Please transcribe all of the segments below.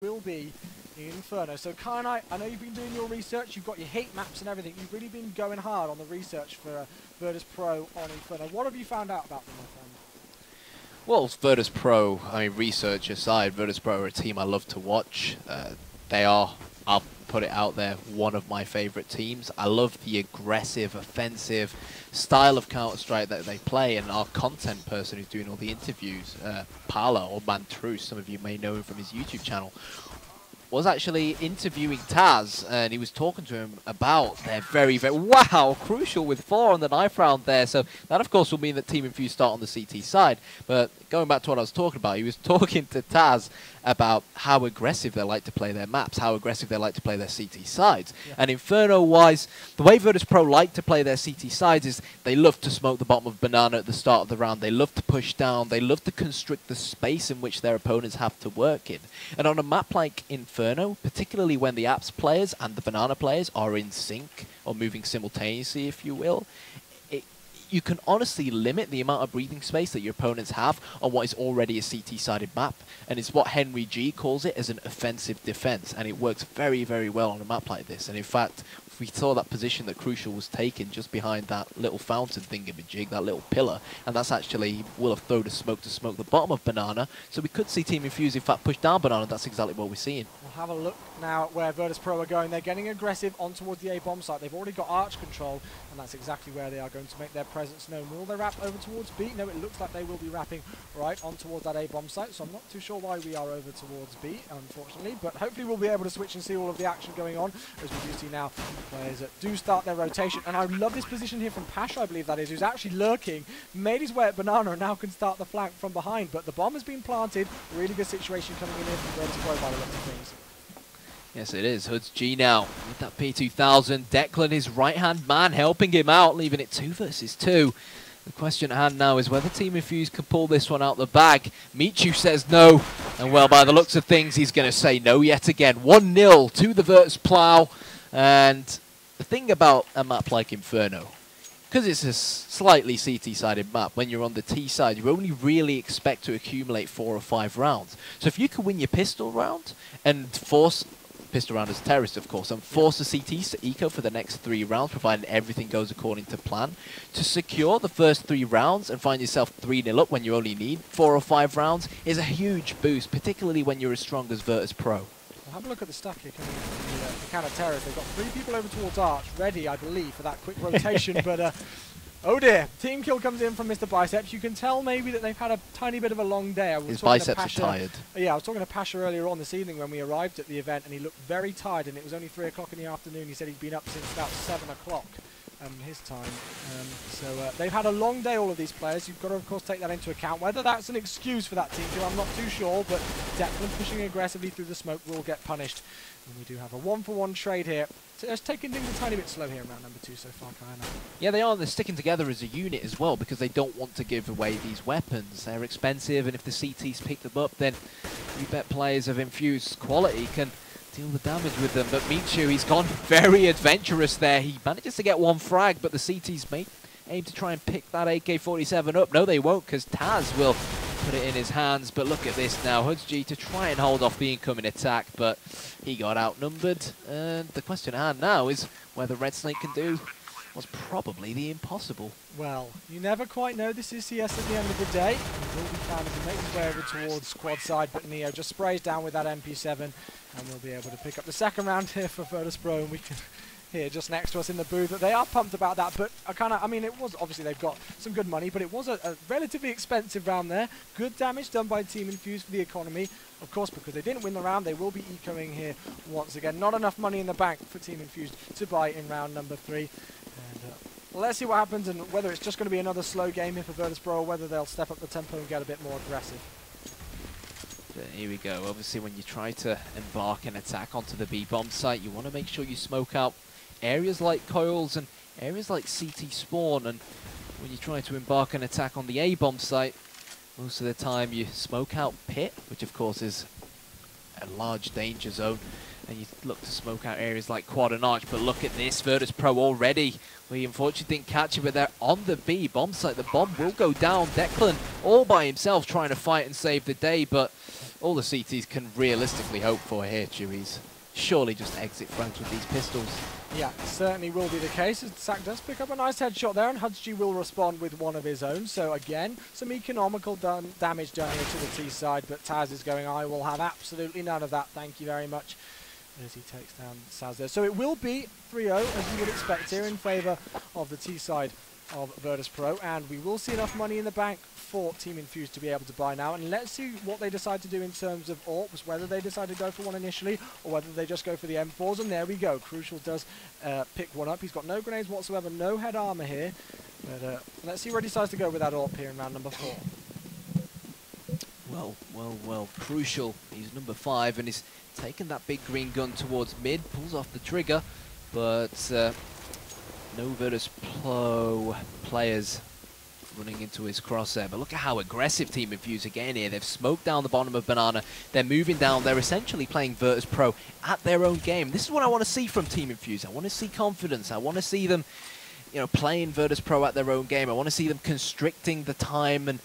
will be Inferno. So Kyanite, I know you've been doing your research, you've got your heat maps and everything, you've really been going hard on the research for Virtus.pro on Inferno. What have you found out about them, my friend? Well, Virtus.pro, I mean, research aside, Virtus.pro are a team I love to watch. They are, I'll put it out there, one of my favorite teams. I love the aggressive, offensive style of Counter-Strike that they play, and our content person who's doing all the interviews, Pala, or Mantruce, some of you may know him from his YouTube channel, was actually interviewing Taz, and he was talking to him about their very, wow, crucial with 4 on the knife round there. So that, of course, will mean that Team Infused start on the CT side. But going back to what I was talking about, he was talking to Taz about how aggressive they like to play their maps, how aggressive they like to play their CT sides. Yeah. And Inferno-wise, the way Virtus.pro like to play their CT sides is they love to smoke the bottom of Banana at the start of the round. They love to push down. They love to constrict the space in which their opponents have to work in. And on a map like Inferno, particularly when the Apps players and the Banana players are in sync, or moving simultaneously, if you will, you can honestly limit the amount of breathing space that your opponents have on what is already a CT-sided map. And it's what Henry G calls it as an offensive defense. And it works very, very well on a map like this. And in fact, we saw that position that Crucial was taken just behind that little fountain thingamajig, that little pillar. And that's actually, will have thrown a smoke to smoke the bottom of Banana. So we could see Team Infused, in fact, push down Banana. That's exactly what we're seeing. We'll have a look now at where Virtus.pro are going. They're getting aggressive on towards the A-bomb site. They've already got arch control, and that's exactly where they are going to make their presence known. Will they wrap over towards B? No, it looks like they will be wrapping right on towards that A-bomb site, so I'm not too sure why we are over towards B, unfortunately, but hopefully we'll be able to switch and see all of the action going on, as we do see now players that do start their rotation. And I love this position here from Pasha, I believe that is, who's actually lurking, made his way at Banana, and now can start the flank from behind, but the bomb has been planted. Really good situation coming in here from Virtus.pro by the looks of things. Yes, it is. Hood's G now with that P2000. Declan, his right-hand man, helping him out, leaving it 2 versus 2. The question at hand now is whether Team Infused can pull this one out the bag. Michu says no, and well, by the looks of things, he's going to say no yet again. 1-0 to the Virtus.pro. And the thing about a map like Inferno, because it's a slightly CT-sided map, when you're on the T side, you only really expect to accumulate 4 or 5 rounds. So if you can win your pistol round and force pistol round as terrorist, of course, and force the CTs to eco for the next 3 rounds, provided everything goes according to plan, to secure the first 3 rounds and find yourself 3-0 up when you only need 4 or 5 rounds is a huge boost, particularly when you're as strong as Virtus.pro. Well, have a look at the stack here coming from the counter terrorists. They've got 3 people over towards Arch, ready, I believe, for that quick rotation, but oh dear, team kill comes in from Mr. Biceps. You can tell maybe that they've had a tiny bit of a long day. His biceps are tired. Yeah, I was talking to Pasha earlier on this evening when we arrived at the event, and he looked very tired, and it was only 3 o'clock in the afternoon. He said he'd been up since about 7 o'clock his time. So they've had a long day, all of these players. You've got to, of course, take that into account. Whether that's an excuse for that team kill, I'm not too sure, but Declan pushing aggressively through the smoke will get punished. And we do have a 1-for-1 trade here. So it's taking things a tiny bit slow here in round number 2 so far, Kayana. Yeah, they are. They're sticking together as a unit as well because they don't want to give away these weapons. They're expensive, and if the CTs pick them up, then you bet players of Infused quality can deal the damage with them. But Michu, he's gone very adventurous there. He manages to get 1 frag, but the CTs may aim to try and pick that AK-47 up. No, they won't, because Taz will put it in his hands. But look at this now. Hood's G to try and hold off the incoming attack, but he got outnumbered. And the question at hand now is whether Red Snake can do what's probably the impossible. Well, you never quite know. This is CS at the end of the day. He will be found as he makes his way over towards quad side, but Neo just sprays down with that MP7, and we'll be able to pick up the second round here for Virtus.pro, and we can here just next to us in the booth that they are pumped about that, but I mean, it was obviously they've got some good money, but it was a relatively expensive round there. Good damage done by Team Infused for the economy. Of course, because they didn't win the round, they will be ecoing here once again. Not enough money in the bank for Team Infused to buy in round number 3. And let's see what happens, and whether it's just going to be another slow game here for Virtus.pro, or whether they'll step up the tempo and get a bit more aggressive. But here we go. Obviously, when you try to embark an attack onto the B-bomb site, you want to make sure you smoke out areas like coils and areas like CT spawn, and when you try to embark an attack on the A-bomb site, most of the time you smoke out pit, which of course is a large danger zone, and you look to smoke out areas like quad and arch. But look at this, Virtus.pro already. We unfortunately didn't catch it, but they're on the B bomb site. The bomb will go down. Declan all by himself trying to fight and save the day, but all the CTs can realistically hope for here, Chewies. Surely just exit frags with these pistols. Yeah, certainly will be the case. Sack does pick up a nice headshot there, and Hudgy will respond with one of his own. So again, some economical damage done here to the T side, but Taz is going, I will have absolutely none of that, thank you very much, as he takes down Saz there. So it will be 3-0, as you would expect here, in favour of the T side of Virtus.pro, and we will see enough money in the bank for Team Infused to be able to buy now. And let's see what they decide to do in terms of AWPs, whether they decide to go for one initially or whether they just go for the M4s. And there we go. Crucial does pick one up. He's got no grenades whatsoever, no head armor here. But let's see where he decides to go with that AWP here in round number 4. Well, Crucial. He's number 5 and he's taking that big green gun towards mid, pulls off the trigger, but no Virtus.pro players running into his crosshair. But look at how aggressive Team Infused are getting here. They've smoked down the bottom of Banana. They're moving down. They're essentially playing Virtus.pro at their own game. This is what I want to see from Team Infused. I want to see confidence. I want to see them, you know, playing Virtus.pro at their own game. I want to see them constricting the time and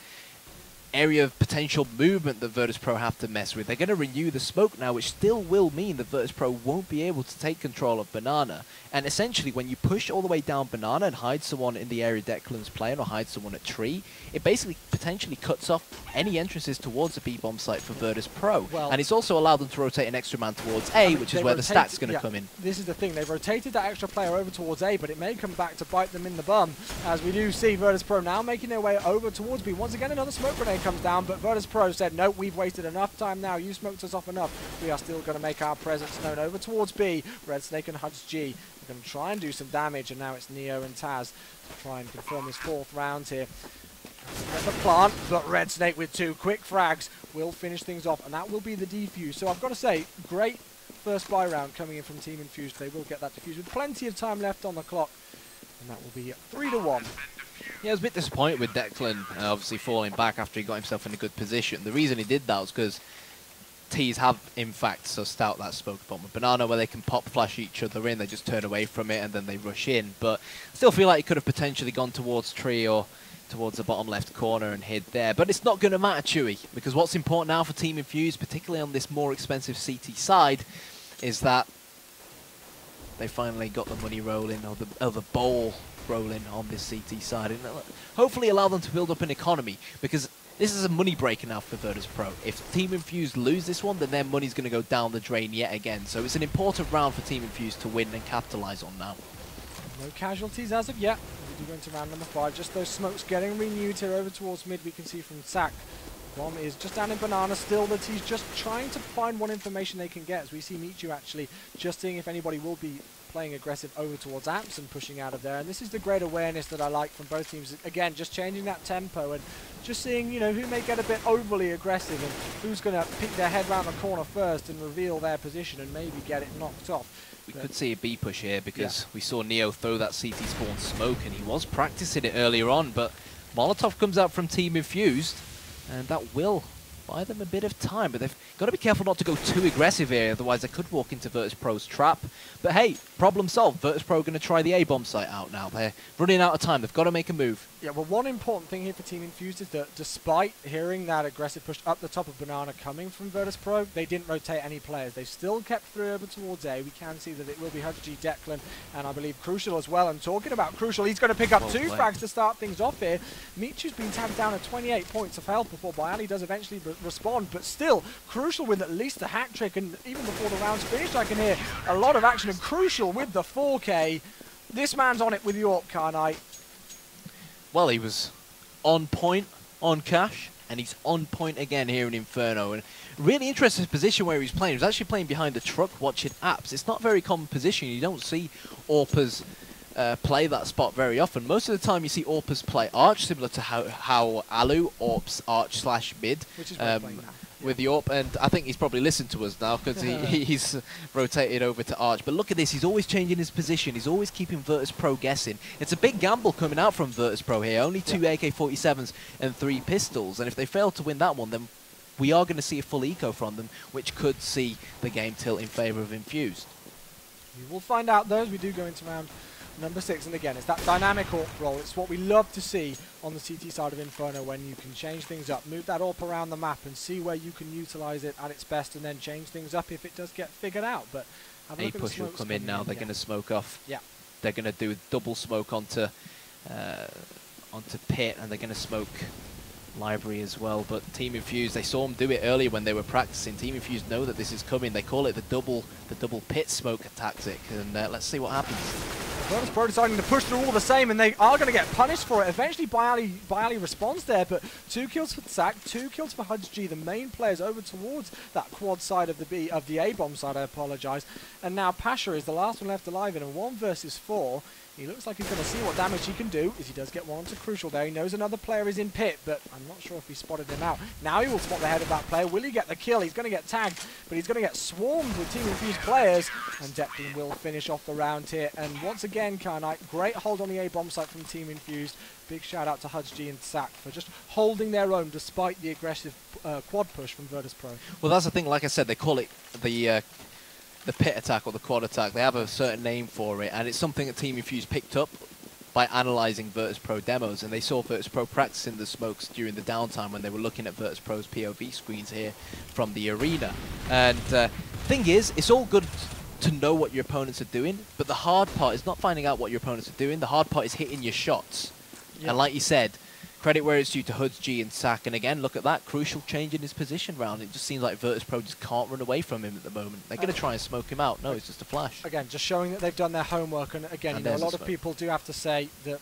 area of potential movement that Virtus.pro have to mess with. They're going to renew the smoke now, which still will mean that Virtus.pro won't be able to take control of Banana. And essentially, when you push all the way down Banana and hide someone in the area Declan's playing, or hide someone at tree, it basically potentially cuts off any entrances towards the B-bomb site for Virtus.pro. Well, and it's also allowed them to rotate an extra man towards A, which is where the stack's going to come in. This is the thing, they've rotated that extra player over towards A, but it may come back to bite them in the bum, as we do see Virtus.pro now making their way over towards B. Once again, another smoke grenade comes down, but Virtus.pro said, no, we've wasted enough time now, you smoked us off enough. We are still going to make our presence known over towards B. Red Snake and Huds G are going to try and do some damage, and now it's Neo and Taz to try and confirm his 4th round here. At the plant, but Red Snake with 2 quick frags will finish things off, and that will be the defuse. So I've got to say, great first buy round coming in from Team Infused. They will get that defuse with plenty of time left on the clock, and that will be 3-1. Yeah, I was a bit disappointed with Declan obviously falling back after he got himself in a good position. The reason he did that was because T's have, in fact, sussed out that smoke bomb. Banana, where they can pop flash each other in, they just turn away from it and then they rush in. But I still feel like he could have potentially gone towards tree or towards the bottom left corner and hid there. But it's not going to matter, Chewy, because what's important now for Team Infused, particularly on this more expensive CT side, is that they finally got the money rolling, or the ball rolling on this CT side, and hopefully allow them to build up an economy, because this is a money breaker now for Virtus.pro. If Team Infused lose this one, then their money's going to go down the drain yet again. So it's an important round for Team Infused to win and capitalise on now. No casualties as of yet. We do go into round number 5. Just those smokes getting renewed here over towards mid. We can see from Sack. Bomb is just down in Banana still, that he's just trying to find what information they can get, as we see Michu actually just seeing if anybody will be playing aggressive over towards Amps and pushing out of there. And this is the great awareness that I like from both teams. Again, just changing that tempo and just seeing, you know, who may get a bit overly aggressive and who's going to peek their head round the corner first and reveal their position and maybe get it knocked off. We could see a B push here, because we saw Neo throw that CT spawn smoke, and he was practicing it earlier on, but Molotov comes out from Team Infused, and that will buy them a bit of time, but they've got to be careful not to go too aggressive here, otherwise they could walk into Virtus.pro's trap. But hey, problem solved. Virtus.pro are going to try the A-bomb site out now. They're running out of time. They've got to make a move. Yeah, well, one important thing here for Team Infused is that despite hearing that aggressive push up the top of Banana coming from Virtus.pro, they didn't rotate any players. They still kept through over towards A. We can see that it will be Hudgy, Declan, and I believe Crucial as well. And talking about Crucial, he's going to pick up 2 frags to start things off here. Michu's been tapped down at 28 points of health before Bialy does eventually respond, but still, Crucial with at least a hat trick, and even before the round's finished, I can hear a lot of action, and Crucial with the 4K. This man's on it with York, can't I? Well, he was on point on Cash, and he's on point again here in Inferno. And really interesting position where he's playing. He was actually playing behind the truck watching apps. It's not a very common position. You don't see AWPers play that spot very often. Most of the time you see AWPers play Arch, similar to how Alu AWPs Arch / mid. Which is playing now. With the AWP, and I think he's probably listened to us now, because he's rotated over to Arch. But look at this, he's always changing his position, he's always keeping Virtus.pro guessing. It's a big gamble coming out from Virtus.pro here, only 2 AK-47s and 3 pistols, and if they fail to win that one, then we are going to see a full eco from them, which could see the game tilt in favour of Infused. We will find out though as we do go into round number 6, and again, it's that dynamic AWP role. It's what we love to see on the CT side of Inferno, when you can change things up, move that AWP around the map and see where you can utilize it at its best, and then change things up if it does get figured out. But have a look at the A push will smokes come in coming now. They're going to smoke off. Yeah. They're going to do double smoke onto pit, and they're going to smoke library as well. But Team Infused, they saw them do it earlier when they were practicing. Team Infused know that this is coming. They call it the double pit smoke tactic, and let's see what happens. Virtus.pro deciding to push through all the same, and they are going to get punished for it. Eventually, Bialy responds there, but 2 kills for Sack, 2 kills for HUDG. The main players over towards that quad side of the A-bomb side, I apologise. And now Pasha is the last one left alive in a 1 versus 4. He looks like he's going to see what damage he can do, as he does get one onto Crucial there. He knows another player is in pit, but I'm not sure if he spotted him out. Now he will spot the head of that player. Will he get the kill? He's going to get tagged, but he's going to get swarmed with Team Infused players, and Declan will finish off the round here. And once again, Carnite, great hold on the A-bomb site from Team Infused. Big shout out to HUDG and Sack for just holding their own despite the aggressive quad push from Virtus.pro. Well, that's the thing. Like I said, they call it the pit attack or the quad attack. They have a certain name for it, and it's something that Team Infused picked up by analysing Virtus.pro demos, and they saw Virtus.pro practicing the smokes during the downtime when they were looking at Virtus.pro's POV screens here from the arena. And thing is, it's all good to know what your opponents are doing, but the hard part is not finding out what your opponents are doing. The hard part is hitting your shots. Yep. And like you said, credit where it's due to HUDG and Sack. And again, look at that Crucial change in his position round. It just seems like Virtus.pro just can't run away from him at the moment. They're going to try and smoke him out. No, it's just a flash. Again, just showing that they've done their homework. And again, you know, a lot of people do have to say that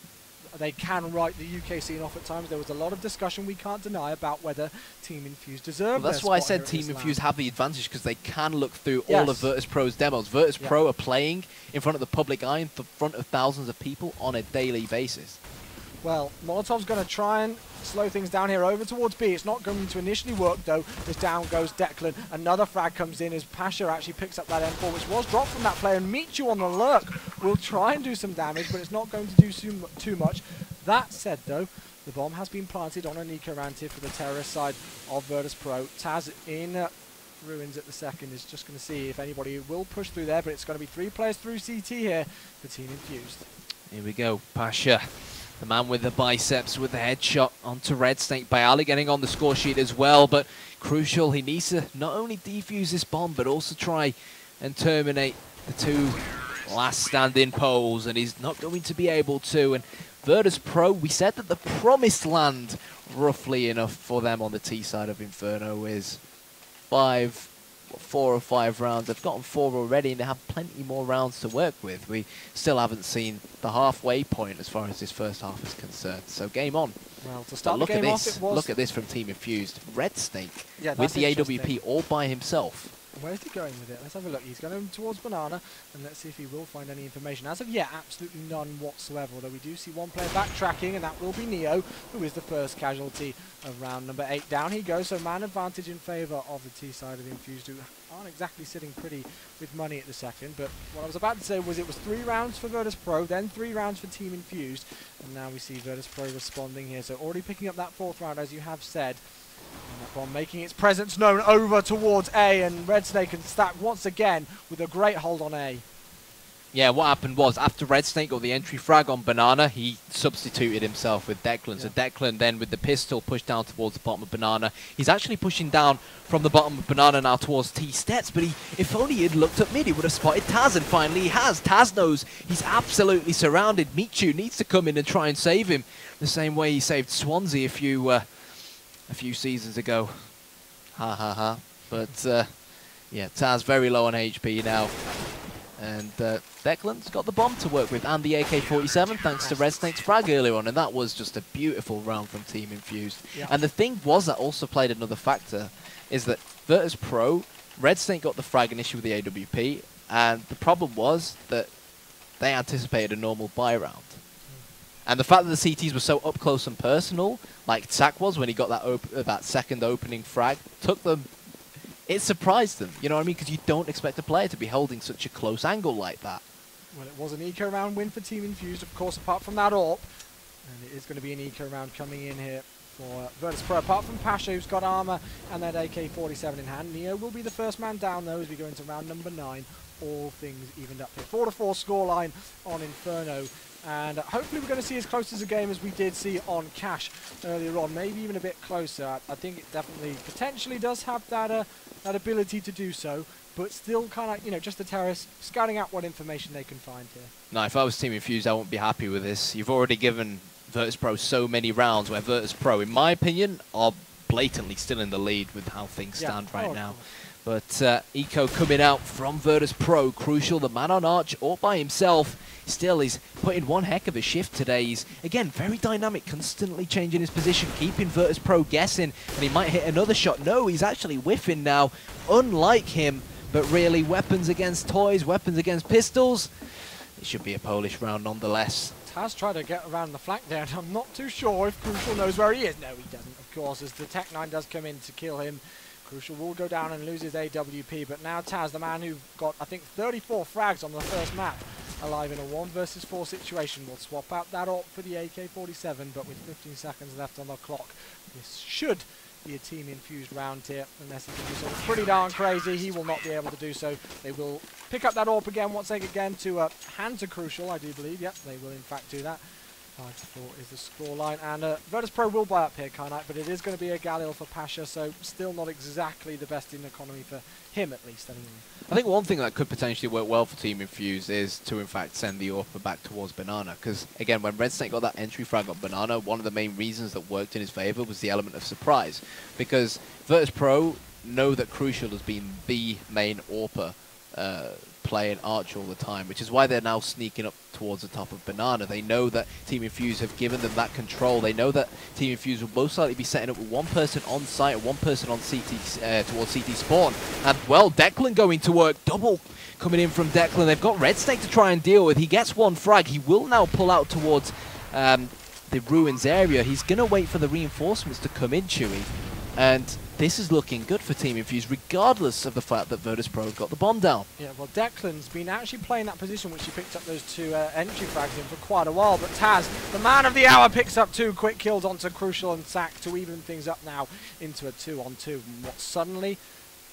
they can write the UK scene off at times. There was a lot of discussion we can't deny about whether Team Infused deserve. Well, that's why I said Team Infused have the advantage, because they can look through all of Virtus.pro's demos. Virtus.pro are playing in front of the public eye, in front of thousands of people on a daily basis. Well, Molotov's going to try and slow things down here over towards B. It's not going to initially work, though, as down goes Declan. Another frag comes in as Pasha actually picks up that M4, which was dropped from that player, and Michu on the lurk will try and do some damage, but it's not going to do too much. That said, though, the bomb has been planted on a Nico round here for the terrorist side of Virtus.pro. Taz in ruins at the second is just going to see if anybody will push through there, but it's going to be 3 players through CT here for Team Infused. Here we go, Pasha. The man with the biceps with the headshot onto Red Snake. Bialy getting on the score sheet as well, but Crucial, he needs to not only defuse this bomb, but also try and terminate the 2 last standing poles, and he's not going to be able to. And Virtus.pro, we said that the promised land, roughly enough for them on the T side of Inferno, is 4 or 5 rounds. They've gotten 4 already, and they have plenty more rounds to work with. We still haven't seen the halfway point as far as this first half is concerned. So game on. Well, to start the game off, it was... Look at this from Team Infused. Red Snake with the interesting. AWP all by himself. Where's he going with it? Let's have a look. He's going towards Banana, and let's see if he will find any information. As of yet, absolutely none whatsoever, although we do see one player backtracking, and that will be Neo, who is the first casualty of round number 8. Down he goes, so man advantage in favour of the T side of Infused, who aren't exactly sitting pretty with money at the second. But what I was about to say was it was 3 rounds for Virtus.pro, then 3 rounds for Team Infused, and now we see Virtus.pro responding here. So already picking up that 4th round, as you have said. And that bomb making its presence known over towards A, and Red Snake and Stack once again with a great hold on A. Yeah, what happened was after Red Snake got the entry frag on Banana, he substituted himself with Declan. So Declan then with the pistol pushed down towards the bottom of Banana. He's actually pushing down from the bottom of Banana now towards T-Stets, but if only he'd looked up mid, he would have spotted Taz, and finally he has. Taz knows he's absolutely surrounded. Michu needs to come in and try and save him the same way he saved Swansea a few seasons ago. Ha ha ha. But yeah, Taz very low on HP now. And Declan's got the bomb to work with, and the AK-47 thanks to Red Snake's frag earlier on, and that was just a beautiful round from Team Infused. Yeah. And the thing was that also played another factor, is that Virtus.pro, Red Snake got the frag initially with the AWP, and the problem was that they anticipated a normal buy round. And the fact that the CTs were so up close and personal, like Sack was when he got that second opening frag, took them. It surprised them, you know what I mean? Because you don't expect a player to be holding such a close angle like that. Well, it was an eco round win for Team Infused, of course, apart from that AWP. And it is going to be an eco round coming in here for Virtus.pro. Apart from Pasha, who's got armor and that AK-47 in hand, Neo will be the first man down though as we go into round number 9. All things evened up here. 4-4 scoreline on Inferno. And hopefully we're going to see as close as a game as we did see on Cash earlier on. Maybe even a bit closer. I think it definitely potentially does have that that ability to do so. But still kind of, you know, just the terrorists scouting out what information they can find here. No, if I was Team Infused, I wouldn't be happy with this. You've already given Virtus.pro so many rounds where Virtus.pro, in my opinion, are blatantly still in the lead with how things stand right now. But Eco coming out from Virtus.pro, Crucial, the man on Arch, all by himself. Still, he's putting one heck of a shift today. He's, again, very dynamic, constantly changing his position, keeping Virtus.pro guessing, and he might hit another shot. No, he's actually whiffing now, unlike him, but really weapons against toys, weapons against pistols. It should be a Polish round nonetheless. Taz tried to get around the flank there, and I'm not too sure if Crucial knows where he is. No, he doesn't, of course, as the Tech-9 does come in to kill him. Crucial will go down and lose his AWP, but now Taz, the man who got, I think, 34 frags on the first map, alive in a 1 versus 4 situation, will swap out that AWP for the AK-47, but with 15 seconds left on the clock, this should be a Team Infused round here, unless he can do something pretty darn crazy. He will not be able to do so. They will pick up that AWP again once they get again to hand to Crucial, I do believe. Yep, they will in fact do that. 5-4 is the scoreline, and Virtus.pro will buy up here, Knight, but it is going to be a Galil for Pasha, so still not exactly the best in economy for him, at least, anyway. I think one thing that could potentially work well for Team Infused is to, in fact, send the AWP back towards Banana, because, again, when Red Snake got that entry frag on Banana, one of the main reasons that worked in his favor was the element of surprise, because Virtus.pro know that Crucial has been the main AWPer playing Arch all the time, which is why they're now sneaking up towards the top of Banana. They know that Team Infused have given them that control. They know that Team Infused will most likely be setting up with one person on site and one person on CT towards CT spawn. And, well, Declan going to work. Double coming in from Declan. They've got Red Snake to try and deal with. He gets one frag. He will now pull out towards the Ruins area. He's going to wait for the reinforcements to come in, Chewy. And this is looking good for Team Infused, regardless of the fact that Virtus.pro got the bomb down. Yeah, well, Declan's been actually playing that position which he picked up those 2 entry frags in for quite a while, but Taz, the man of the hour, picks up 2 quick kills onto Crucial and Sack to even things up now into a 2-on-2. What suddenly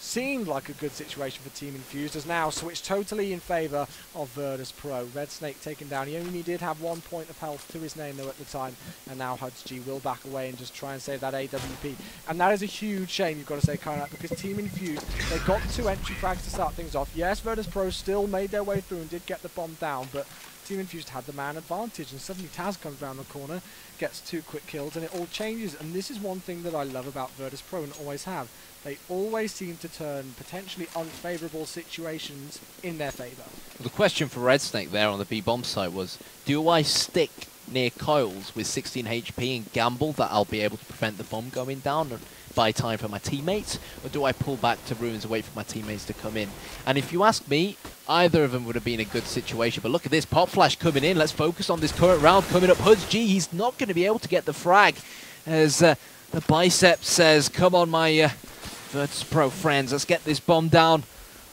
seemed like a good situation for Team Infused has now switched totally in favour of Virtus.pro. Red Snake taken down. He only did have 1 point of health to his name though at the time, and now HudsG will back away and just try and save that AWP. And that is a huge shame, you've got to say, Knight, because Team Infused, they got 2 entry frags to start things off. Yes, Virtus.pro still made their way through and did get the bomb down, but Team Infused had the man advantage, and suddenly Taz comes around the corner, gets 2 quick kills, and it all changes. And this is one thing that I love about Virtus.pro and always have. They always seem to turn potentially unfavourable situations in their favour. Well, the question for Red Snake there on the B-bomb site was, do I stick near coils with 16 HP and gamble that I'll be able to prevent the bomb going down and buy time for my teammates, or do I pull back to Ruins and wait for my teammates to come in? And if you ask me, either of them would have been a good situation. But look at this, Pop Flash coming in. Let's focus on this current round coming up. HudsG, he's not going to be able to get the frag, as the Bicep says, come on, my Virtus.pro friends, let's get this bomb down,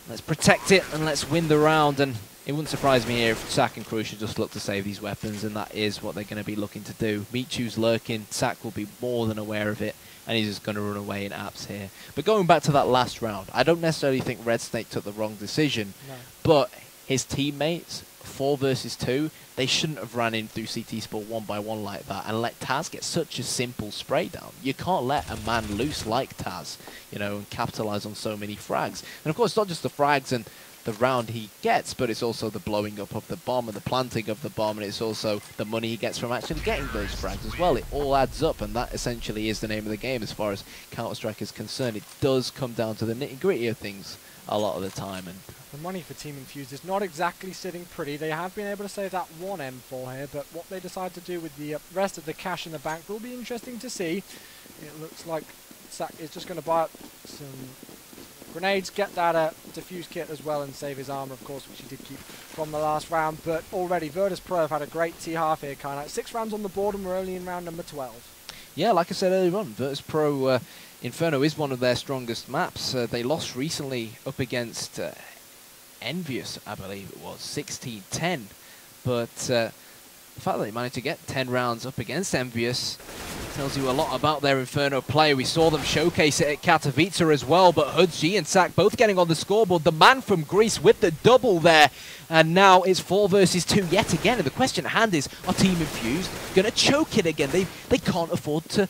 let's protect it, and let's win the round. And it wouldn't surprise me here if Sack and Crucial just look to save these weapons, and that is what they're going to be looking to do. Michu's lurking, Sack will be more than aware of it, and he's just going to run away in apps here. But going back to that last round, I don't necessarily think Red Snake took the wrong decision, but his teammates, 4 versus 2, they shouldn't have ran in through CT Sport 1 by 1 like that and let Taz get such a simple spray down. You can't let a man loose like Taz, you know, and capitalize on so many frags. And of course, it's not just the frags and the round he gets, but it's also the blowing up of the bomb and the planting of the bomb, and it's also the money he gets from actually getting those frags as well. It all adds up, and that essentially is the name of the game as far as Counter-Strike is concerned. It does come down to the nitty-gritty of things a lot of the time. And the money for Team Infused is not exactly sitting pretty. They have been able to save that 1 M4 here, but what they decide to do with the rest of the cash in the bank will be interesting to see. It looks like Sack is just going to buy up some grenades, get that defuse kit as well, and save his armor, of course, which he did keep from the last round. But already Virtus.pro have had a great T-half here, kind of 6 rounds on the board, and we're only in round number 12. Yeah, like I said earlier on, Virtus.pro Inferno is one of their strongest maps. They lost recently up against Envious, I believe it was, 16-10. But the fact that they managed to get 10 rounds up against Envious tells you a lot about their Inferno play. We saw them showcase it at Katowice as well, but Hudgy and Sak both getting on the scoreboard. The man from Greece with the double there. And now it's 4 versus 2 yet again. And the question at hand is, are Team Infused going to choke it again? They can't afford to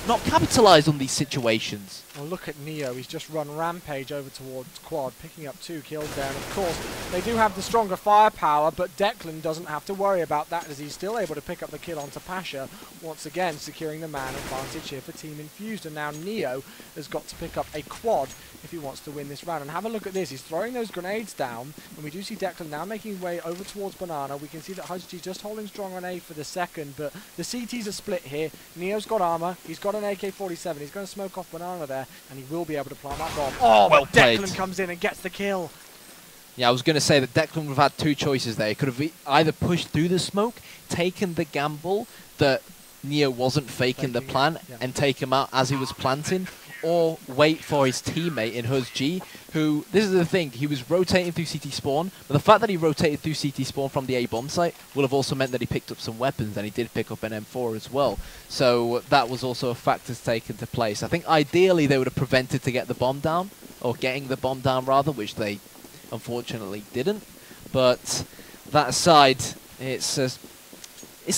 not capitalize on these situations. Well, look at Neo. He's just run Rampage over towards Quad, picking up 2 kills there. And of course, they do have the stronger firepower, but Declan doesn't have to worry about that as he's still able to pick up the kill onto Pasha, once again securing the man advantage here for Team Infused. And now Neo has got to pick up a quad if he wants to win this round. And have a look at this. He's throwing those grenades down, and we do see Declan now making his way over towards Banana. We can see that Hudgy's just holding strong on A for the second, but the CTs are split here. Neo's got armor. He's got an AK-47. He's going to smoke off Banana there, and he will be able to plant that bomb. Oh, well Declan played. comes in and gets the kill. Yeah, I was going to say that Declan would have had 2 choices there. He could have either pushed through the smoke, taken the gamble that Neo wasn't faking the plant, and take him out as he was planting, or wait for his teammate in Hudgy, who, this is the thing, he was rotating through CT spawn, but the fact that he rotated through CT spawn from the A bomb site will have also meant that he picked up some weapons, and he did pick up an M4 as well. So that was also a factor to take into place. I think ideally they would have prevented to get the bomb down, or getting the bomb down rather, which they unfortunately didn't. But that aside, it's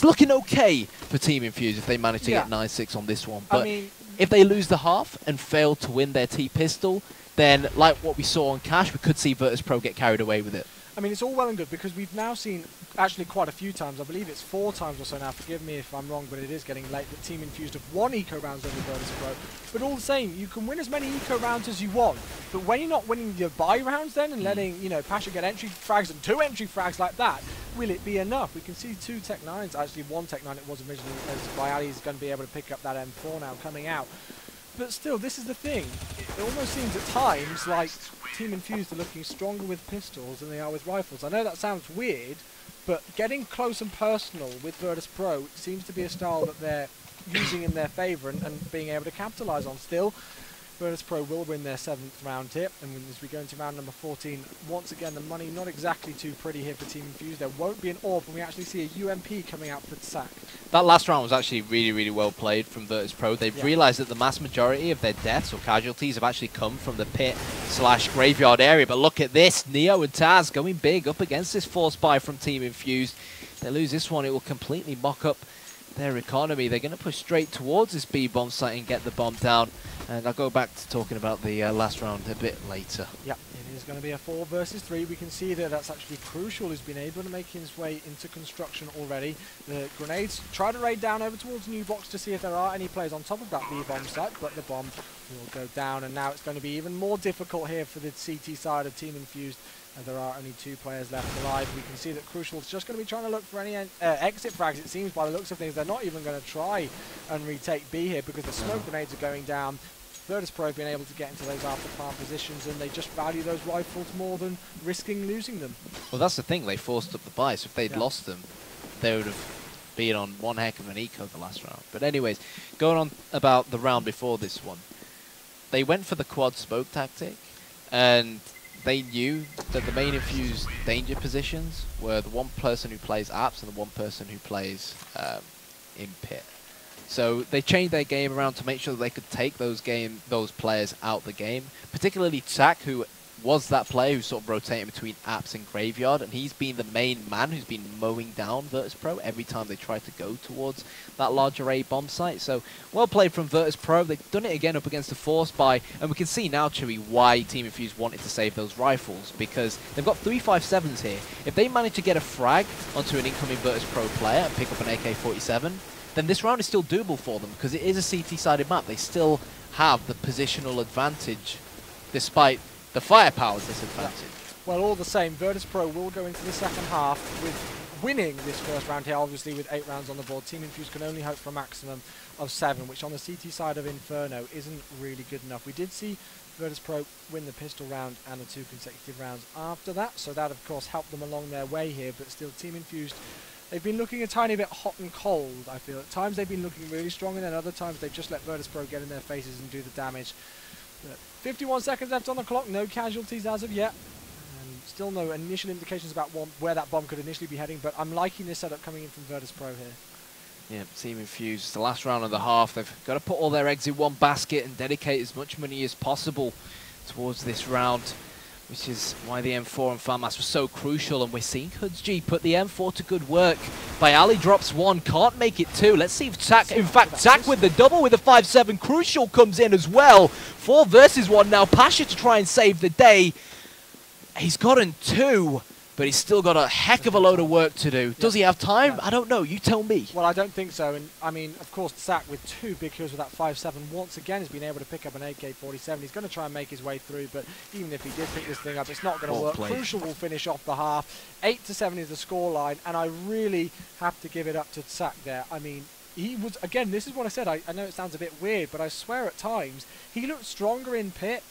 looking okay for Team Infused if they manage to get 9-6 on this one. But I mean, if they lose the half and fail to win their T-pistol, then like what we saw on Cash, we could see Virtus.pro get carried away with it. I mean, it's all well and good because we've now seen actually quite a few times, I believe it's 4 times or so now, forgive me if I'm wrong, but it is getting late, that Team Infused have won eco rounds over Virtus.pro. But all the same, you can win as many eco rounds as you want, but when you're not winning your buy rounds then and letting, you know, Pasha get entry frags and 2 entry frags like that, will it be enough? We can see 2 Tech 9s, actually 1 Tech 9 it was originally, as Bayali is going to be able to pick up that M4 now coming out. But still, this is the thing. It almost seems at times like Team Infused are looking stronger with pistols than they are with rifles. I know that sounds weird, but getting close and personal with Virtus.pro seems to be a style that they're using in their favour and being able to capitalise on. Still, Virtus.pro will win their 7th round here, and as we go into round number 14, once again the money not exactly too pretty here for Team Infused. There won't be an AWP, and we actually see a UMP coming out for Sak. That last round was actually really, really well played from Virtus.pro. They've realised that the mass majority of their deaths or casualties have actually come from the pit/graveyard area. But look at this, Neo and Taz going big up against this force buy from Team Infused. If they lose this one, it will completely mock up their economy. They're going to push straight towards this B-bomb site and get the bomb down. And I'll go back to talking about the last round a bit later. Yeah, it is going to be a 4 versus 3. We can see that that's actually Crucial, who's been able to make his way into construction already. The grenades try to raid down over towards New Box to see if there are any players on top of that B-bomb site, but the bomb will go down. And now it's going to be even more difficult here for the CT side of Team Infused. There are only 2 players left alive. We can see that Crucial's just going to be trying to look for any exit frags. It seems by the looks of things they're not even going to try and retake B here because the smoke grenades are going down. Virtus.pro have been able to get into those after plant positions, and they just value those rifles more than risking losing them. Well, that's the thing. They forced up the buy, so if they'd lost them, they would have been on one heck of an eco the last round. But anyways, going on about the round before this one, they went for the quad smoke tactic, and they knew that the main Infused danger positions were the one person who plays apps and the one person who plays in pit. So they changed their game around to make sure that they could take those players out the game, particularly Sak, who was that player who's sort of rotating between apps and graveyard, and he's been the main man who's been mowing down Virtus.pro every time they try to go towards that larger A bomb site. So well played from Virtus.pro. They've done it again up against the force buy, and we can see now, Chewy, why Team Infused wanted to save those rifles, because they've got 357s here. If they manage to get a frag onto an incoming Virtus.pro player and pick up an AK-47, then this round is still doable for them, because it is a CT-sided map. They still have the positional advantage, despite the firepower disadvantage. Well, all the same, Virtus.pro will go into the second half with winning this first round here, obviously with 8 rounds on the board. Team Infused can only hope for a maximum of 7, which on the CT side of Inferno isn't really good enough. We did see Virtus.pro win the pistol round and the 2 consecutive rounds after that, so that of course helped them along their way here, but still Team Infused, they've been looking a tiny bit hot and cold, I feel. At times they've been looking really strong, and then other times they've just let Virtus.pro get in their faces and do the damage. But 51 seconds left on the clock, no casualties as of yet. And Still no initial indications about where that bomb could initially be heading, but I'm liking this setup coming in from Virtus.pro here. Yeah, Team Infused, the last round of the half, they've got to put all their eggs in one basket and dedicate as much money as possible towards this round, which is why the M4 and FAMAS was so crucial, and we're seeing Hudsg put the M4 to good work. Bayali drops one, can't make it two. Let's see if Zach, in fact, Zach with the double with the 5-7, Crucial comes in as well. 4 versus 1 now, Pasha to try and save the day. He's gotten 2. But he's still got a heck of a load of work to do. Does he have time? Yeah. I don't know. You tell me. Well, I don't think so. And I mean, of course, Zach with 2 big kills with that 5-7 once again has been able to pick up an AK-47. He's going to try and make his way through, but even if he did pick this thing up, it's not going to work. Crucial will finish off the half. 8-7 is the scoreline, and I really have to give it up to Zach there. I mean, he was, again, this is what I said. I know it sounds a bit weird, but I swear at times he looked stronger in pit.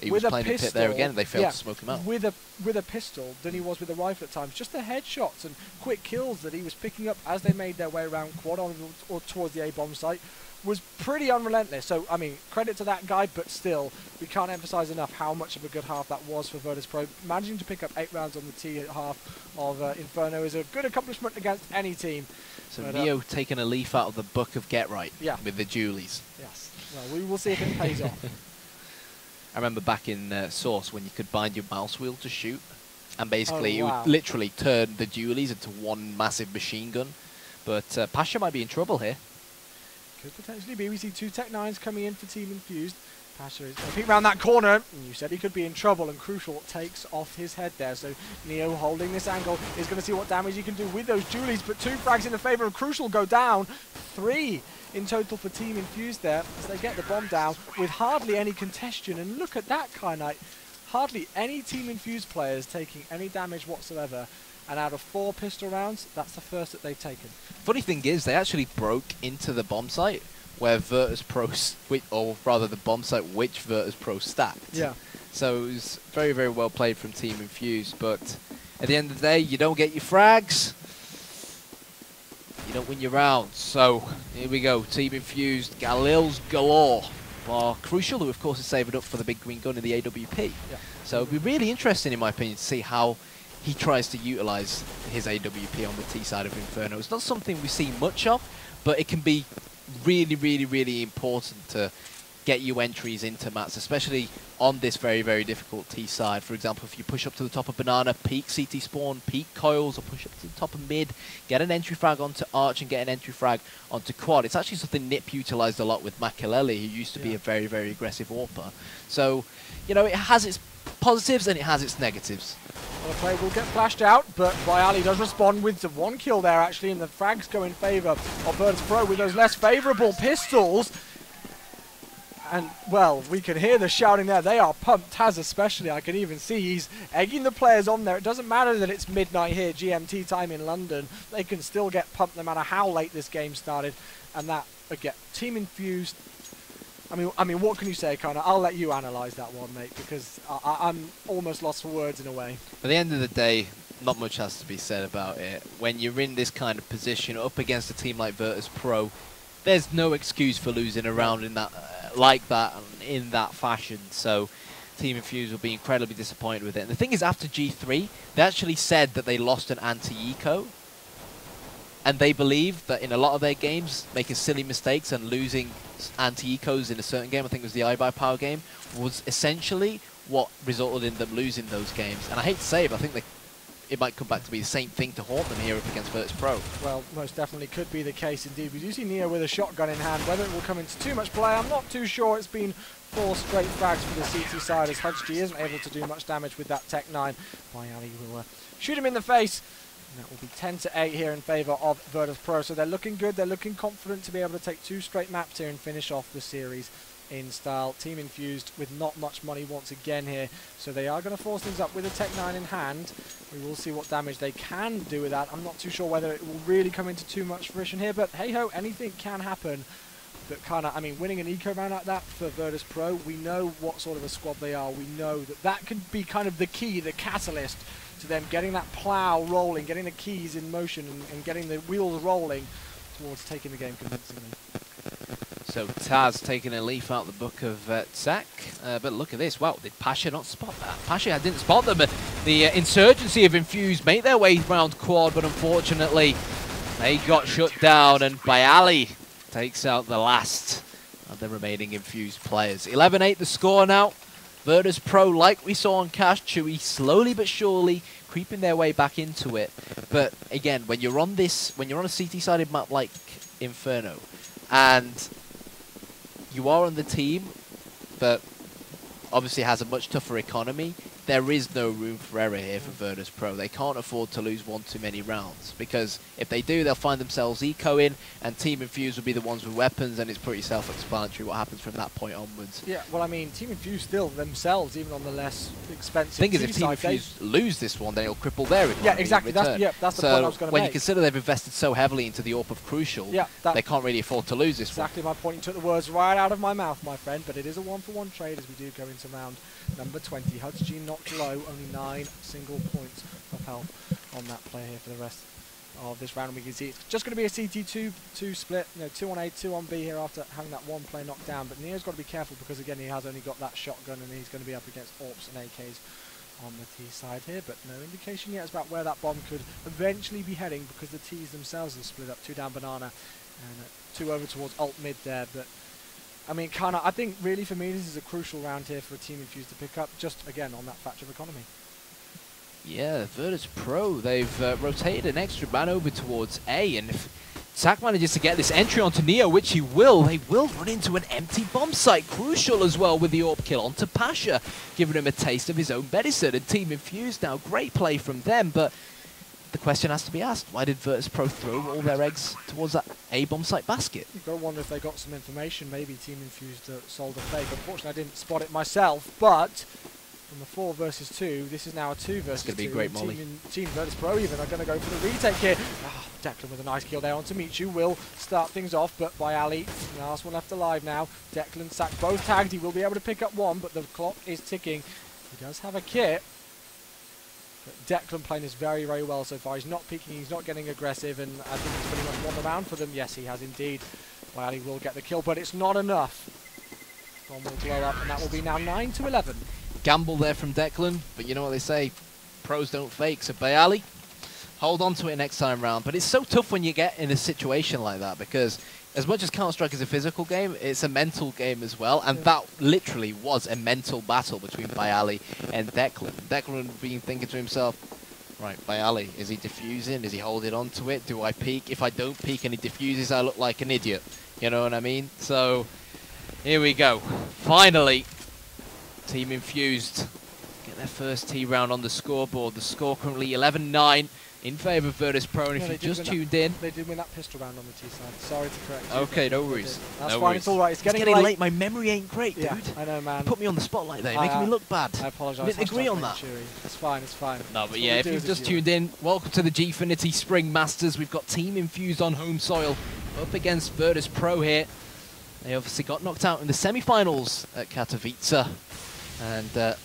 He was playing in pit there again, and they failed to smoke him out. With a pistol than he was with a rifle at times. Just the headshots and quick kills that he was picking up as they made their way around quad on or towards the A-bomb site was pretty unrelentless. So, I mean, credit to that guy, but still, we can't emphasize enough how much of a good half that was for Virtus.pro. Managing to pick up 8 rounds on the T half of Inferno is a good accomplishment against any team. So but, Neo taking a leaf out of the book of Get Right with the Julies. Yes. Well, we will see if it pays off. I remember back in Source when you could bind your mouse wheel to shoot, and basically it would literally turn the dualies into one massive machine gun. But Pasha might be in trouble here. Could potentially be. We see 2 Tech-9s coming in for Team Infused. Pasha is going to peek around that corner, and you said he could be in trouble, and Crucial takes off his head there. So Neo holding this angle is going to see what damage he can do with those dualies, but 2 frags in the favour of Crucial go down. 3 in total for Team Infused there as they get the bomb down with hardly any congestion. And look at that, Kyanite. Hardly any Team Infused players taking any damage whatsoever. And out of 4 pistol rounds, that's the first that they've taken. Funny thing is, they actually broke into the bomb site where Virtus.pro, or rather the bomb site which Virtus.pro stacked. Yeah. So it was very, very well played from Team Infused. But at the end of the day, you don't get your frags, you don't win your rounds. So here we go, Team Infused, Galil's galore. Bar Crucial, who of course is saved up for the big green gun in the AWP. Yeah. So it'll be really interesting, in my opinion, to see how he tries to utilize his AWP on the T side of Inferno. It's not something we see much of, but it can be really, really, really important to get you entries into mats, especially on this very, very difficult T side. For example, if you push up to the top of Banana, peek CT spawn, peek coils, or push up to the top of mid, get an entry frag onto Arch and get an entry frag onto Quad. It's actually something Nip utilized a lot with Makelele, who used to be a very, very aggressive AWPer. So, you know, it has its positives and it has its negatives. Well, the play will get flashed out, but Bayali does respond with the 1 kill there, actually, and the frags go in favour of Virtus.pro with those less favourable pistols. And, well, we can hear the shouting there. They are pumped. Taz especially, I can even see he's egging the players on there. It doesn't matter that it's midnight here, GMT time in London. They can still get pumped no matter how late this game started. And that, again, Team Infused. I mean, what can you say, Connor? I'll let you analyse that one, mate, because I'm almost lost for words in a way. At the end of the day, not much has to be said about it. When you're in this kind of position, up against a team like Virtus.pro, there's no excuse for losing a round in that, like that, in that fashion. So Team Infused will be incredibly disappointed with it. And the thing is, after G3, they actually said that they lost an anti-eco. And they believe that in a lot of their games, making silly mistakes and losing anti-ecos in a certain game, I think it was the iBuyPower game, was essentially what resulted in them losing those games. And I hate to say it, but I think it might come back to be the same thing to haunt them here up against Virtus.pro. Well, most definitely could be the case indeed. We do see Neo with a shotgun in hand. Whether it will come into too much play, I'm not too sure. It's been 4 straight frags for the CT side as Hudsg isn't able to do much damage with that Tech-9. Bayali will shoot him in the face. And that will be 10-8 here in favour of Virtus.pro. So they're looking good. They're looking confident to be able to take 2 straight maps here and finish off the series in style. Team Infused with not much money once again here. So they are going to force things up with a Tech-9 in hand. We will see what damage they can do with that. I'm not too sure whether it will really come into too much fruition here. But hey-ho, anything can happen. But kind of, I mean, winning an eco round like that for Virtus.pro, we know what sort of a squad they are. We know that that can be kind of the key, the catalyst to them getting that plow rolling, getting the keys in motion and getting the wheels rolling towards taking the game convincingly. So Taz taking a leaf out the book of Zach. But look at this. Wow, did Pasha not spot that? Pasha didn't spot them. The Insurgency of Infused made their way round quad, but unfortunately they got shut down, and Bayali takes out the last of the remaining Infused players. 11-8 the score now. Virtus.pro, like we saw on Cash, Chewy slowly but surely creeping their way back into it. But again, when you're on a CT-sided map like Inferno, and you are on the team that obviously has a much tougher economy, there is no room for error here for Virtus.pro. They can't afford to lose one too many rounds, because if they do, they'll find themselves ecoing, and Team Infused will be the ones with weapons, and it's pretty self-explanatory what happens from that point onwards. Yeah, well, I mean, Team Infused still themselves, even on the less expensive The thing is, if Team Infused lose this one, then it'll cripple their economy. Yeah, exactly. That's the point I was going to make. When you consider they've invested so heavily into the AWP of Crucial, they can't really afford to lose this one. Exactly my point. You took the words right out of my mouth, my friend, but it is a one-for-one trade as we do go into round number 20. Hudson knocked low, only 9 single points of health on that player here for the rest of this round. And we can see it's just going to be a CT2 split, 2 on A, 2 on B here after having that one player knocked down. But Neo's got to be careful because, again, he has only got that shotgun and he's going to be up against AWPs and AKs on the T side here. But no indication yet about where that bomb could eventually be heading, because the Ts themselves have split up, 2 down Banana and 2 over towards alt mid there. But I mean, I think really for me this is a crucial round here for a Team Infused to pick up, just again on that factor of economy. Yeah, Virtus.pro, they've rotated an extra man over towards A, and if Zach manages to get this entry onto Neo, which he will, they will run into an empty bomb site. Crucial as well with the AWP kill onto Pasha, giving him a taste of his own medicine. And Team Infused now, great play from them, but the question has to be asked, why did Virtus.pro throw all their eggs towards that A bomb site basket? You've got to wonder if they got some information. Maybe Team Infused sold a fake. Unfortunately, I didn't spot it myself, but from the 4 versus 2, this is now a 2 versus 2. It's going to be a great molly. Team Virtus.pro even are going to go for the retake here. Oh, Declan with a nice kill there onto Michu will start things off, but by Ali, the last one left alive now. Declan, Sack both tagged. He will be able to pick up one, but the clock is ticking. He does have a kit. But Declan playing this very, very well so far. He's not peeking, he's not getting aggressive, and I think he's pretty much won the round for them. Yes, he has indeed. Well, he will get the kill, but it's not enough. Bomb will blow up, and that will be now 9-11. Gamble there from Declan, but you know what they say, pros don't fake. So Bayali, hold on to it next time round. But it's so tough when you get in a situation like that, because as much as Counter-Strike is a physical game, it's a mental game as well, and that literally was a mental battle between Bayali and Declan. Declan being thinking to himself, right, Bayali, is he defusing? Is he holding on to it? Do I peek? If I don't peek and he defuses, I look like an idiot. You know what I mean? So, here we go. Finally, Team Infused get their first T round on the scoreboard. The score currently 11-9. In favour of Virtus.pro, and if you just tuned in... They did win that pistol round on the T side. Sorry to correct you. Okay, no worries. That's fine, it's alright. It's getting late. My memory ain't great, dude. Yeah, I know, man. You put me on the spotlight there. You're making me look bad. I apologise. We didn't agree on that. It's fine, it's fine. No, but yeah, if you've just tuned in, welcome to the Gfinity Spring Masters. We've got Team Infused on home soil up against Virtus.pro here. They obviously got knocked out in the semi-finals at Katowice. And...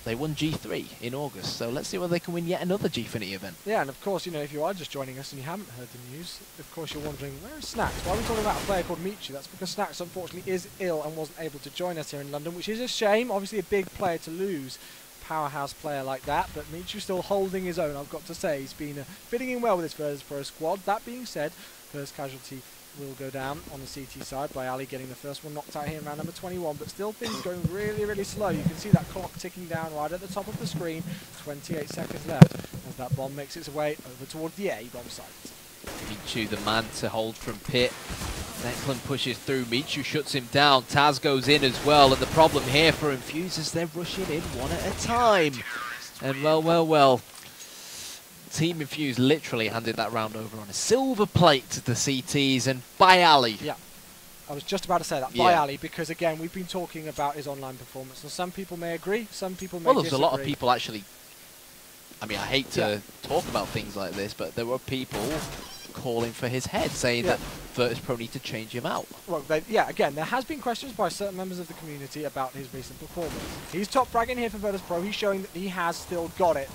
they won G3 in August, so let's see whether they can win yet another Gfinity event. Yeah, and of course, if you are just joining us and you haven't heard the news, of course you're wondering, where is Snacks? Why are we talking about a player called Michu? That's because Snacks, unfortunately, is ill and wasn't able to join us here in London, which is a shame. Obviously, a big player to lose, powerhouse player like that, but Michu still holding his own, I've got to say. He's been fitting in well with this Virtus.pro squad. That being said, first casualty will go down on the CT side by Ali getting the first one knocked out here in round number 21, but still things going really, really slow. You can see that clock ticking down right at the top of the screen. 28 seconds left as that bomb makes its way over towards the A bomb site. Michu, the man to hold from pit. Declan pushes through. Michu shuts him down. Taz goes in as well, and the problem here for Infused is they're rushing in one at a time. And well. Team Infused literally handed that round over on a silver plate to the CTs, and by Ali. Yeah, I was just about to say that, by Ali, because again, we've been talking about his online performance, and some people may agree, some people may disagree. Well, there's a lot of people actually, I mean, I hate to talk about things like this, but there were people calling for his head, saying that Virtus.pro need to change him out. Well, again, there has been questions by certain members of the community about his recent performance. He's top fragging here for Virtus.pro, he's showing that he has still got it.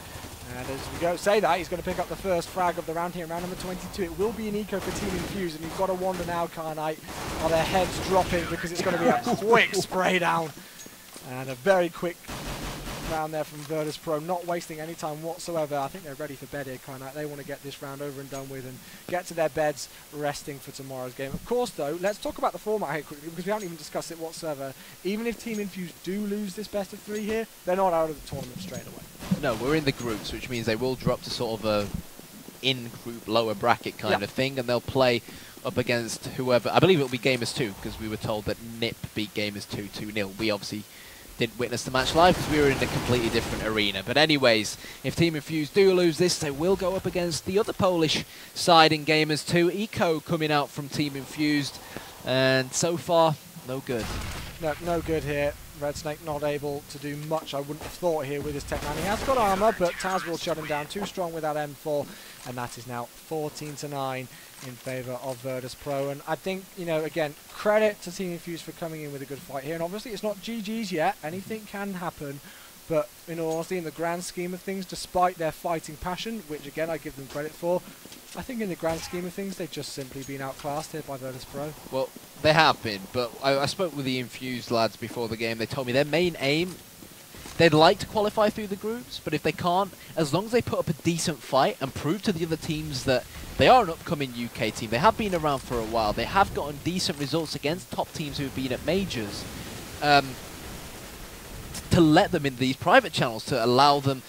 And as we go say that, he's going to pick up the first frag of the round here, round number 22. It will be an eco for Team Infused, and you've got to wonder now, Carnite, are their heads dropping because it's going to be a quick spray down. And a very quick round there from Virtus.pro, not wasting any time whatsoever. I think they're ready for bed here, Carnite. They want to get this round over and done with and get to their beds resting for tomorrow's game. Of course, though, let's talk about the format here quickly because we haven't even discussed it whatsoever. Even if Team Infused do lose this best of 3 here, they're not out of the tournament straight away. No, we're in the groups, which means they will drop to sort of a in-group lower bracket kind of thing, and they'll play up against whoever. I believe it'll be Gamers 2 because we were told that NIP beat Gamers 2 2-0. We obviously didn't witness the match live because we were in a completely different arena. But anyways, if Team Infused do lose this, they will go up against the other Polish side in Gamers 2. Eco coming out from Team Infused, and so far, no good. No good here. Red Snake not able to do much, I wouldn't have thought, here with his Tech 9. He has got armor, but Taz will shut him down. Too strong with that M4, and that is now 14-9 in favor of Virtus.pro. And I think, you know, again, credit to Team Infused for coming in with a good fight here. And obviously, it's not GG's yet. Anything can happen. But in all honesty, in the grand scheme of things, despite their fighting passion, which again I give them credit for, I think in the grand scheme of things, they've just simply been outclassed here by Virtus.pro. Well, they have been, but I spoke with the Infused lads before the game. They told me their main aim, they'd like to qualify through the groups, but if they can't, as long as they put up a decent fight and prove to the other teams that they are an upcoming UK team, they have been around for a while, they have gotten decent results against top teams who have been at majors, to let them in these private channels, to allow them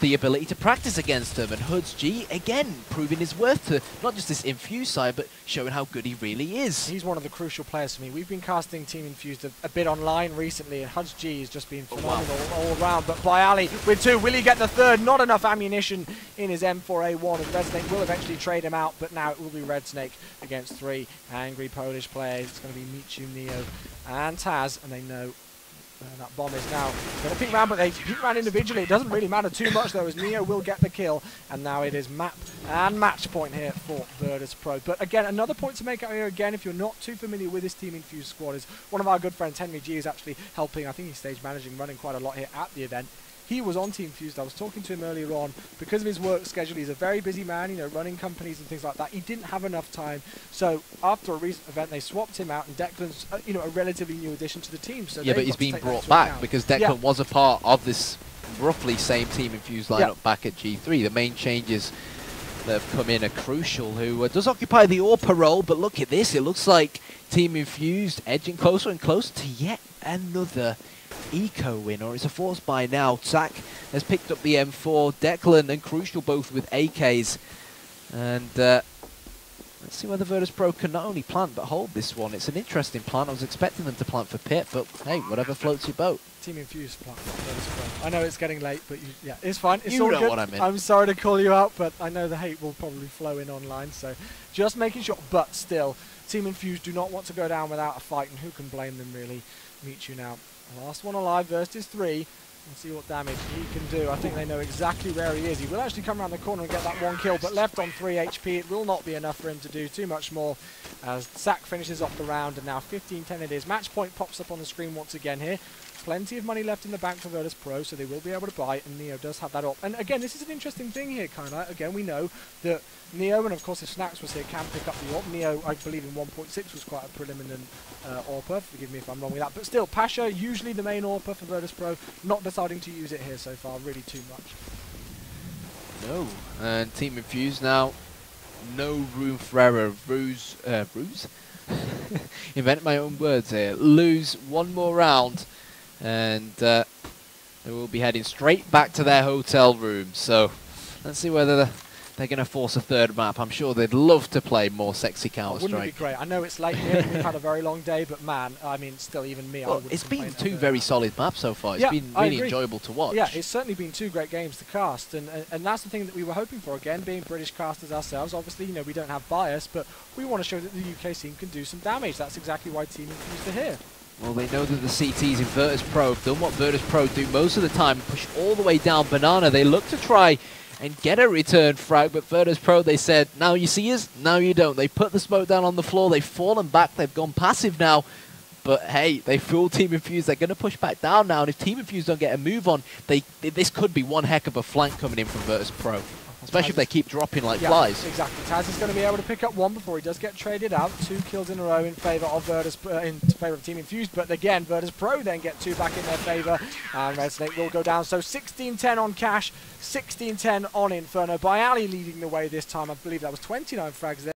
the ability to practice against them. And Hoods G, again, proving his worth to not just this Infused side, but showing how good he really is. He's one of the crucial players for me. We've been casting Team Infused a bit online recently, and Hoods G has just been phenomenal all around. But Bialy with 2, will he get the 3rd? Not enough ammunition in his M4A1, and Red Snake will eventually trade him out, but now it will be Red Snake against 3 angry Polish players. It's going to be Michu, Neo, and Taz, and they know that bomb is now going to peek round, but they peek round individually. It doesn't really matter too much, though, as Neo will get the kill. And now it is map and match point here for Virtus.pro. But again, another point to make out here, again, if you're not too familiar with this Team Infused squad, is one of our good friends, Henry G, is actually helping. I think he's stage managing, running quite a lot here at the event. He was on Team Infused. I was talking to him earlier on. Because of his work schedule, he's a very busy man, you know, running companies and things like that. He didn't have enough time. So after a recent event, they swapped him out, and Declan's, you know, a relatively new addition to the team. So yeah, but he's been brought back because Declan was a part of this roughly same Team Infused lineup back at G3. The main changes that have come in are Crucial, who does occupy the AWPer role, but look at this. It looks like Team Infused edging closer and closer to yet another Eco win, or it's a force by now. Zach has picked up the M4, Declan and Crucial both with AKs, and let's see whether Virtus.pro can not only plant but hold this one. It's an interesting plant. I was expecting them to plant for Pit, but hey, whatever floats your boat. Team Infused plant for Virtus.pro. I know it's getting late, but yeah, it's fine. It's all good. What I mean. I'm sorry to call you out, but I know the hate will probably flow in online, so just making sure. But still, Team Infused do not want to go down without a fight, and who can blame them, really? Meet you now. Last one alive versus 3. Let's see what damage he can do. I think they know exactly where he is. He will actually come around the corner and get that 1 kill, but left on 3 HP. It will not be enough for him to do too much more as Zach finishes off the round, and now 15-10 it is. Match point pops up on the screen once again here. Plenty of money left in the bank for Virtus.pro, so they will be able to buy, and Neo does have that up. And again, this is an interesting thing here, kind of. Again, we know that Neo, and of course if Snaps was here, can pick up the AWP. Neo, I believe in 1.6, was quite a preliminary AWPer. Forgive me if I'm wrong with that. But still, Pasha, usually the main AWPer for Virtus.pro, not deciding to use it here so far, really too much. No, and Team Infused now, no room for error. Ruse? Invent my own words here. Lose one more round, and they will be heading straight back to their hotel room. So let's see whether they're going to force a 3rd map. I'm sure they'd love to play more sexy Counter-Strike. Wouldn't it be great? I know it's late here, we've had a very long day, but man, I mean, still, even me, well, I wouldn't it's been 2 very solid maps so far. It's been really enjoyable to watch. Yeah, it's certainly been 2 great games to cast, and that's the thing that we were hoping for. Again, being British casters ourselves, obviously, you know, we don't have bias, but we want to show that the UK team can do some damage. That's exactly why Team Infused are here. Well, they know that the CTs in Virtus.pro have done what Virtus.pro do most of the time, push all the way down Banana. They look to try and get a return frag, but Virtus.pro, they said, now you see us, now you don't. They put the smoke down on the floor, they've fallen back, they've gone passive now, But hey, they fooled Team Infused. They're going to push back down now, and if Team Infused don't get a move on, this could be one heck of a flank coming in from Virtus.pro. Especially if they keep dropping like flies. Exactly. Taz is going to be able to pick up one before he does get traded out. 2 kills in a row in favour of Team Infused. But again, Virtus.pro then get 2 back in their favour. And Red Snake will go down. So 16-10 on Cash, 16-10 on Inferno. By Ali leading the way this time. I believe that was 29 frags there.